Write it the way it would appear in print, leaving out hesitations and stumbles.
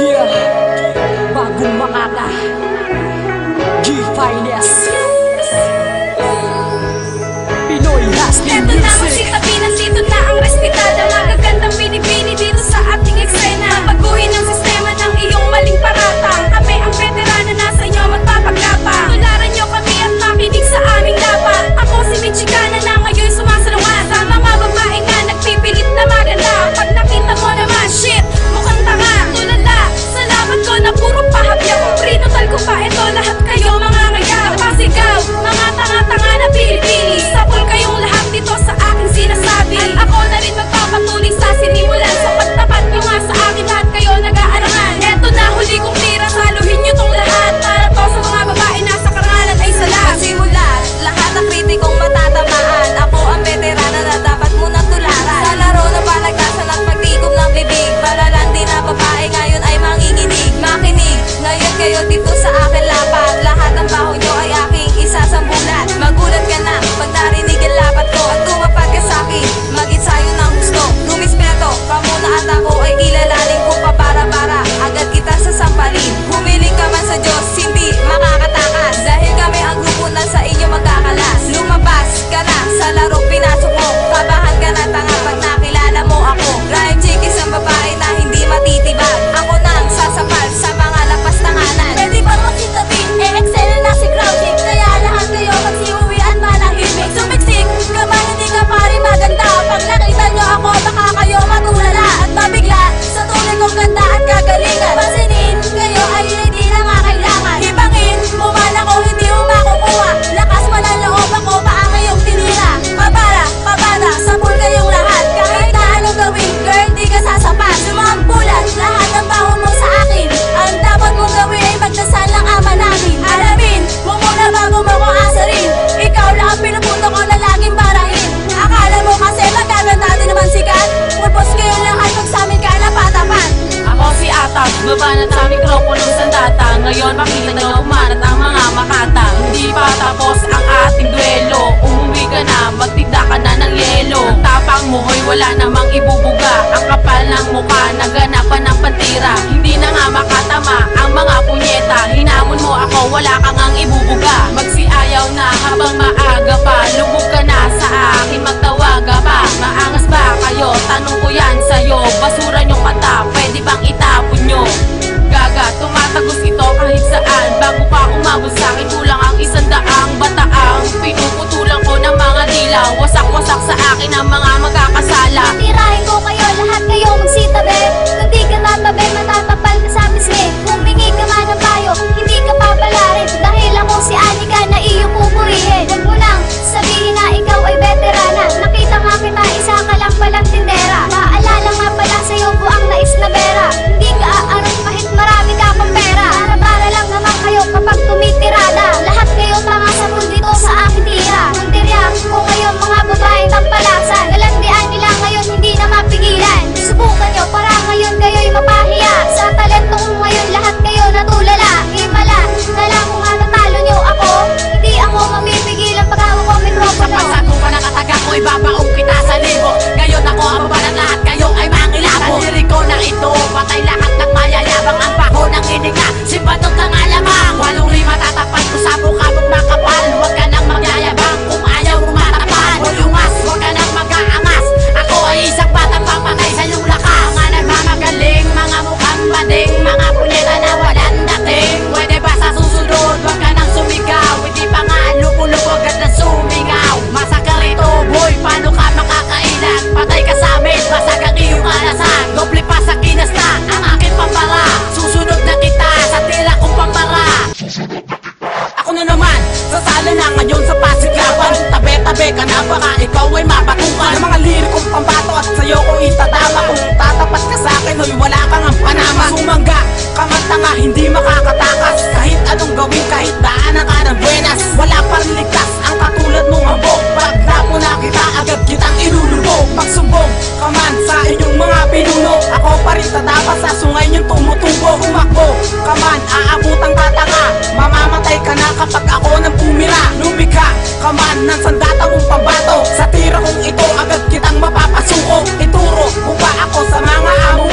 Yeah, bagong makaka G-Finest Pinoy Hustling Eto na Music. magsitabi, nandito na ang respitada. Magagandang binibini dito sa ating eksena. Baguhin ang sistema ng iyong maling paratang. Kami ang veterano na sa inyo magpapagapang. Tularan nyo kami at makinig sa aming lapat. Ako si Michigana na ngayon sumasalungat sa mga babae na nagpipilit na maganda. Pag nakita mo naman, shit, mukhang tanga. Tulala, salamat ko na puro pahabya. Kung prinutal ko pa ito, lahat kayo mga ngaya. Pasigaw, mga tanga-tanga na Pilipini. Sapol kayong lahat dito sa aking sinasabi. At ako na rin magpapatuloy sa sinimulan. Sa pagtapat nyo nga sa akin, lahat kayo nag-aarangan. Eto na huli kong tira, saluhin nyo tong lahat. Para to sa mga babae na sa karangalan ay salat. Simula, lahat ng kritikong matatamaan. Ako ang veterana na dapat munang tularan. Sa laro na palagtasan at pagtikom ng bibig. Balalandi na babae ngayon ay manginginig. Makinig, ngayon kayo dito sa akin lapat. Lahat ng baho nyo ay aking isasambulat. Magulat ka na pag narinig ang lapat ko. At tumapad ka sa'kin, mag-insayo ng gusto. Lumispeto, ka muna at ako ay kilalanin ko pa para-para. Agad kita sasampalin. Humiling ka man sa Diyos, hindi makakatakas. Dahil kami ang grupo na sa inyo magkakalas. Lumabas ka na sa laro pinasok mo. Kabahan ka na tanga pag nakilala mo ako. Rhyme chickies ang babae na hindi matitibag. Ako nang sasapal sa mga lapas tanganan. Pwede ba magsitabi? Excel na si Crowding. Kaya lahat kayo magsiuwi at manahimik. Sumiksik, kaman hindi ka pari maganda. Pag nakita nyo ako, baka kayo matulala. At mabigla sa tunay kong ganda at kagalingan. Pasinin kayo ay hindi na nga kailangan. Ibangin, buman ako, hindi mo makukuha. Lakas mo ng loob ako, paa kayong tinira. Pabara, sapul kayong lahat. Kahit na anong gawin, girl, di ka sasapat. Sumampulat, lahat ng baho mo sa akin. Ang dapat mong gawin ay magdasal ng ama namin. Alamin mo muna bago mo ko asarin. Ikaw lang ang pinupunto ko na laging barahin. Akala mo kasi magaganda din naman sikat. Pulpos kayo lang at pag sa'min ka na patapat. Ako si Atag, babanat sa mikroponong sandata. Ngayon makita nyo umanat ang mga makata. Hindi pa tapos ang ating duelo. Umuwi ka na, magtinda ka na ng yelo. Ang tapang mo hoy wala namang ibubuga. Ang kapal ng mukha, naganapan ng pantira. Hindi na nga makatama ang mga punyeta. Hinamon mo ako, wala kang ang ibubuga. Magsiayaw na habang maaga pa. Lubog ka na sa akin, magtawaga pa. Maangas ba kayo? Tanong ko yan sa'yo. Basura nyong kanta, pwede bang itapon nyo? Gaga, tumatagos ito kahit saan. Bago pa umabot sa'kin, kulang ang 100 bataang. Pinuputulan ko ng mga dila. Wasak-wasak sa akin ang mga magkakasala. Tirahin ko kayo, lahat kayo magsitabi. Kung di ka tatabi, matatapal ka sa pisngi. Kung bingi ka man ng payo, hindi ka papalarin. Dahil ako si Anika na iyong pupurihin. Huwag mo nang sabihin na ikaw ay veterana. Nakita nga kita, isa ka lang palang tindera. Paalala nga pala sa'yo buang nais na bera. Hindi ka aaron kahit marami ka pang pera. Para lang naman kayo kapag tumitirada. Lahat kayo tanga sa dito sa aking tira. Kung tiriyak ko ngayon mga babaeng tampalasan. Galandian nila ngayon hindi na mapigilan. Subukan nyo para ngayon kayo'y mapahiya. Sa talento ko ngayon lahat kayo natulala. Himala, nala kung matatalo nyo ako. Hindi ako mapipigilan pag hawak ko mikropono. Sa pasado pa nakataga ko, ibabaong kita sa libo. Ngayon ako ang babalat, lahat kayo ay mangilabo. Sa ko na ito, patay lahat ng mayayabang. Ang baho ng hininga, simbatot ng alamang. Walong lima tatapat ko sa bukabog makapal. Huwag ka nang magyayabang kung ayaw mo matapan. Hulungas, huwag ka nang mag-aangas. Ako ay isang batang papatay sa iyong lakas. Mga nagmamagaling, mga mukhang bading, mga punyeta na walang dating. Pwede ba sa susunod, huwag ka nang sumigaw. Hindi pa nga lupulubog at na sumingaw. Masakal ito, boy, paano ka makakailan? Patay ka sa amin, basag ang iyong alasan. Doble pa sa kinasta, ang aking pampara. Susunod na kita sa tira kong pampara. Ako na naman, sasala na ngayon sa pasiglaban. Tabi-tabi ka na baka ikaw ay mapatukan. Ang mga lirikong pambato at sa'yo ko itatama. Kung tatapat ka sa'kin, hoy wala kang ang panama. Sumangga, kamantanga, hindi makakatakas. Kahit anong gawin, kahit daanan ka ng buenas. Wala pa rin ligtas ang katulad mong hambog. Pag napuna kita, agad kitang ilulubog. Pagsumbong ka man sa inyong mga pinuno, ako pa rin tatapas sa sungay niyong tumutubo. Kumakbo ka man, aabutang tatanga. Mamamatay ka na kapag ako nang pumira. Lumika ka man ng sandatang pambato. Sa tira kong ito, agad kitang mapapasuko. Ituro mo ba ako sa mga amo